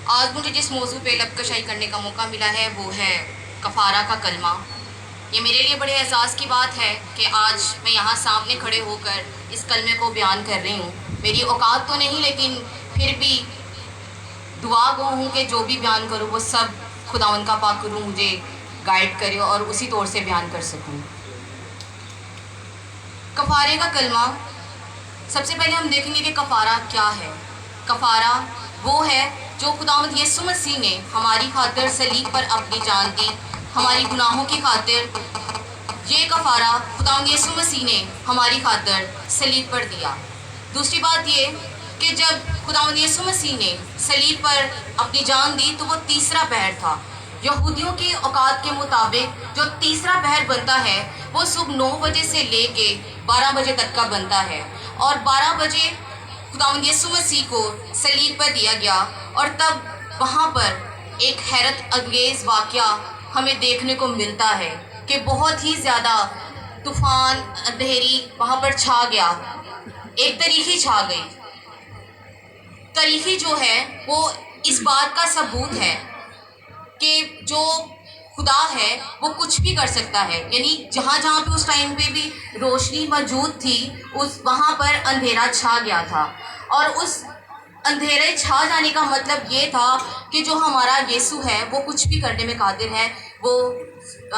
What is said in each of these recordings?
آج مجھے جس موضوع پہ لب کشائی کرنے کا موقع ملا ہے وہ ہے کفارہ کا کلمہ۔ یہ میرے لیے بڑے اعزاز کی بات ہے کہ آج میں یہاں سامنے کھڑے ہو کر اس کلمے کو بیان کر رہی ہوں۔ میری اوقات تو نہیں، لیکن پھر بھی دعا گو ہوں کہ جو بھی بیان کروں وہ سب خداوند کا پاک روح مجھے گائیڈ کرے اور اسی طور سے بیان کر سکوں۔ کفارے کا کلمہ، سب سے پہلے ہم دیکھیں گے کہ کفارہ کیا ہے۔ کفارہ وہ ہے جو خداوند یسوع مسیح نے ہماری خاطر صلیب پر اپنی جان دی، ہماری گناہوں کی خاطر۔ یہ کفارہ خداوند یسوع مسیح نے ہماری خاطر صلیب پر دیا۔ دوسری بات یہ کہ جب خداوند یسوع مسیح نے صلیب پر اپنی جان دی تو وہ تیسرا پہر تھا۔ یہودیوں کے اوقات کے مطابق جو تیسرا پہر بنتا ہے وہ صبح 9 بجے سے لے کے 12 بجے تک کا بنتا ہے، اور 12 بجے خداوند یسوع مسیح کو صلیب پر دیا گیا، اور تب وہاں پر ایک حیرت انگیز واقعہ ہمیں دیکھنے کو ملتا ہے کہ بہت ہی زیادہ طوفان اندھیری وہاں پر چھا گیا، ایک تاریخی چھا گئی۔ تاریخی جو ہے وہ اس بات کا ثبوت ہے کہ جو خدا ہے وہ کچھ بھی کر سکتا ہے، یعنی جہاں جہاں پہ اس ٹائم پہ بھی روشنی موجود تھی وہاں پر اندھیرا چھا گیا تھا، اور اس اندھیرے چھا جانے کا مطلب یہ تھا کہ جو ہمارا یسوع ہے وہ کچھ بھی کرنے میں قادر ہے۔ وہ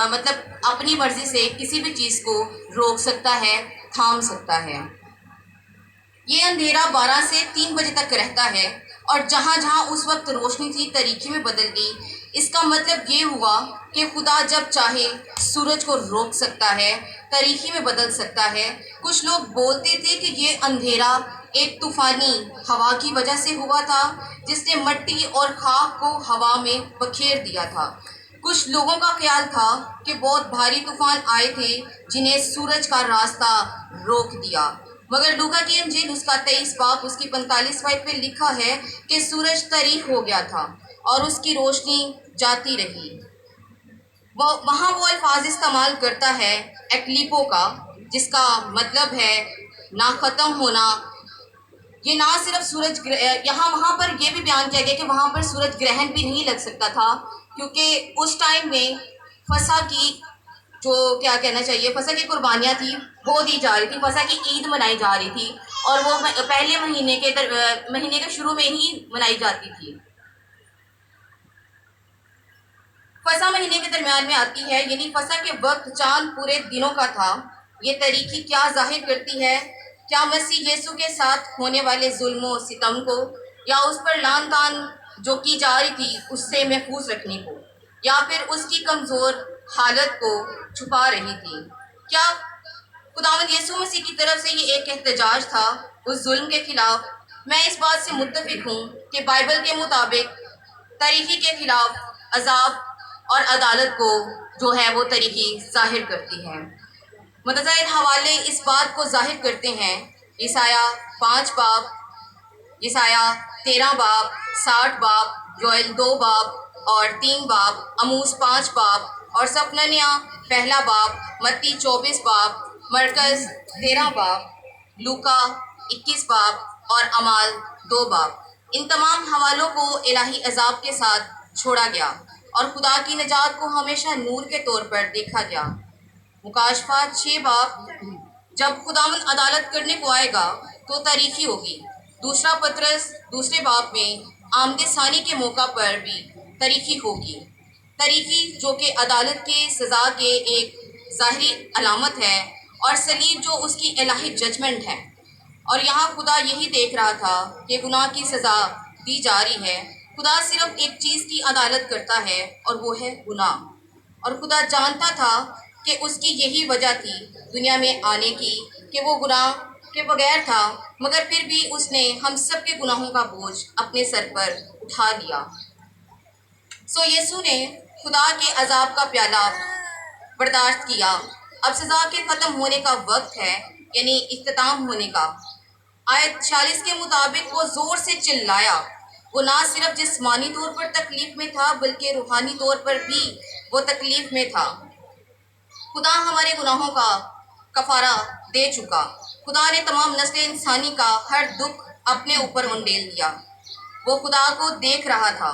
مطلب اپنی مرضی سے کسی بھی چیز کو روک سکتا ہے، تھام سکتا ہے۔ یہ اندھیرا 12 سے 3 بجے تک رہتا ہے، اور جہاں جہاں اس وقت روشنی تھی تاریکی میں بدل گئی۔ اس کا مطلب یہ ہوا کہ خدا جب چاہے سورج کو روک سکتا ہے، تاریکی میں بدل سکتا ہے۔ کچھ لوگ بولتے تھے کہ یہ اندھیرا ایک طوفانی ہوا کی وجہ سے ہوا تھا جس نے مٹی اور خاک کو ہوا میں بکھیر دیا تھا۔ کچھ لوگوں کا خیال تھا کہ بہت بھاری طوفان آئے تھے جنہیں سورج کا راستہ روک دیا، مگر لوکا کی انجیل اس کا 23 باب اس کی 45 آیت پہ لکھا ہے کہ سورج طریق ہو گیا تھا اور اس کی روشنی جاتی رہی۔ وہاں وہ الفاظ استعمال کرتا ہے ایکلیپو کا، جس کا مطلب ہے نہ ختم ہونا۔ یہ نہ صرف سورج وہاں پر یہ بھی بیان کیا گیا کہ وہاں پر سورج گرہن بھی نہیں لگ سکتا تھا، کیونکہ اس ٹائم میں فسح کی جو کیا کہنا چاہیے فسح کی قربانیاں تھیں وہ دی جا رہی تھی، فسح کی عید منائی جا رہی تھی، اور وہ پہلے مہینے کے شروع میں ہی منائی جاتی تھی۔ فسح مہینے کے درمیان میں آتی ہے، یعنی فسح کے وقت چاند پورے دنوں کا تھا۔ یہ تاریخی کیا ظاہر کرتی ہے؟ کیا مسیح یسوع کے ساتھ ہونے والے ظلم و ستم کو، یا اس پر لعن طعن جو کی جا رہی تھی اس سے محفوظ رکھنے کو، یا پھر اس کی کمزور حالت کو چھپا رہی تھی؟ کیا خداوند یسوع مسیح کی طرف سے یہ ایک احتجاج تھا اس ظلم کے خلاف؟ میں اس بات سے متفق ہوں کہ بائبل کے مطابق تاریخی کے خلاف عذاب اور عدالت کو جو ہے وہ تاریخی ظاہر کرتی ہے۔ متعدد حوالے اس بات کو ظاہر کرتے ہیں۔ یسایہ 5 باب، یسایہ 13 باب، 60 باب، یوئیل 2 باب اور 3 باب، اموس 5 باب اور صفنیہ 1 باب، متی 24 باب، مرکز 13 باب، لوکا 21 باب اور اعمال 2 باب۔ ان تمام حوالوں کو الہی عذاب کے ساتھ چھوڑا گیا اور خدا کی نجات کو ہمیشہ نور کے طور پر دیکھا گیا۔ مکاشفات 6 باب، جب خداوند عدالت کرنے کو آئے گا تو تاریخی ہوگی۔ دوسرا پطرس 2 باب میں آمد ثانی کے موقع پر بھی تاریخی ہوگی۔ تاریخی جو کہ عدالت کے سزا کے ایک ظاہری علامت ہے، اور صلیب جو اس کی الہی ججمنٹ ہے۔ اور یہاں خدا یہی دیکھ رہا تھا کہ گناہ کی سزا دی جا رہی ہے۔ خدا صرف ایک چیز کی عدالت کرتا ہے اور وہ ہے گناہ، اور خدا جانتا تھا کہ اس کی یہی وجہ تھی دنیا میں آنے کی کہ وہ گناہ کے بغیر تھا، مگر پھر بھی اس نے ہم سب کے گناہوں کا بوجھ اپنے سر پر اٹھا لیا۔ یسوع نے خدا کے عذاب کا پیالہ برداشت کیا۔ اب سزا کے ختم ہونے کا وقت ہے، یعنی اختتام ہونے کا۔ آیت 46 کے مطابق وہ زور سے چلایا۔ وہ نہ صرف جسمانی طور پر تکلیف میں تھا بلکہ روحانی طور پر بھی وہ تکلیف میں تھا۔ خدا ہمارے گناہوں کا کفارہ دے چکا۔ خدا نے تمام نسل انسانی کا ہر دکھ اپنے اوپر منڈیل دیا۔ وہ خدا کو دیکھ رہا تھا۔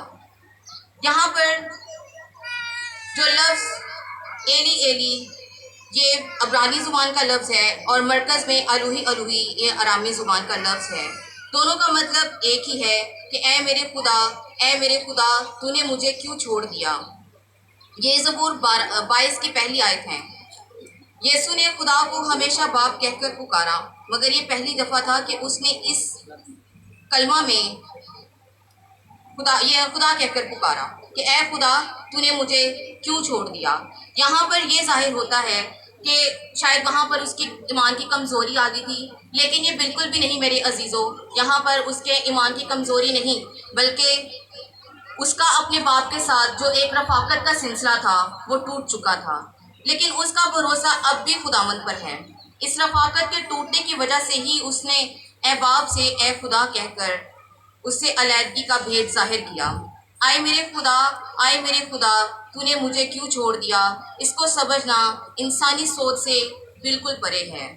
یہاں پر جو لفظ ایلی ایلی یہ عبرانی زبان کا لفظ ہے اور مرکز میں الوہی الوہی یہ ارامی زبان کا لفظ ہے۔ دونوں کا مطلب ایک ہی ہے کہ اے میرے خدا تو نے مجھے کیوں چھوڑ دیا۔ یہ زبور 22 کی پہلی آیت ہے۔ یسوع نے خدا کو ہمیشہ باپ کہہ کر پکارا، مگر یہ پہلی دفعہ تھا کہ اس نے اس کلمہ میں خدا کہہ کر پکارا کہ اے خدا تو نے مجھے کیوں چھوڑ دیا۔ یہاں پر یہ ظاہر ہوتا ہے کہ شاید وہاں پر اس کی ایمان کی کمزوری آ گئی تھی، لیکن یہ بالکل بھی نہیں میرے عزیزوں، یہاں پر اس کے ایمان کی کمزوری نہیں، بلکہ اس کا اپنے باپ کے ساتھ جو ایک رفاقت کا سلسلہ تھا وہ ٹوٹ چکا تھا، لیکن اس کا بھروسہ اب بھی خداوند پر ہے۔ اس رفاقت کے ٹوٹنے کی وجہ سے ہی اس نے اے باپ سے اے خدا کہہ کر اس سے علیحدگی کا بھید ظاہر کیا۔ آئے میرے خدا تو نے مجھے کیوں چھوڑ دیا، اس کو سمجھنا انسانی سوچ سے بالکل پرے ہے۔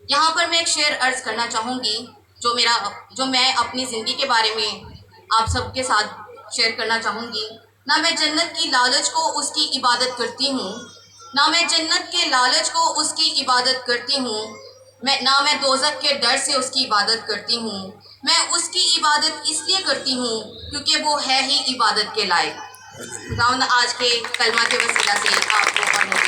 یہاں پر میں ایک شعر عرض کرنا چاہوں گی جو میں اپنی زندگی کے بارے میں آپ سب کے ساتھ شیئر کرنا چاہوں گی۔ نہ میں جنت کی لالچ کو اس کی عبادت کرتی ہوں، نہ میں جنت کے لالچ کو اس کی عبادت کرتی ہوں، نہ میں دوزخ کے ڈر سے اس کی عبادت کرتی ہوں۔ میں اس کی عبادت اس لیے کرتی ہوں کیونکہ وہ ہے ہی عبادت کے لائق۔ خداوند آج کے کلمہ کے وسیلہ سے آپ کو اور مجھے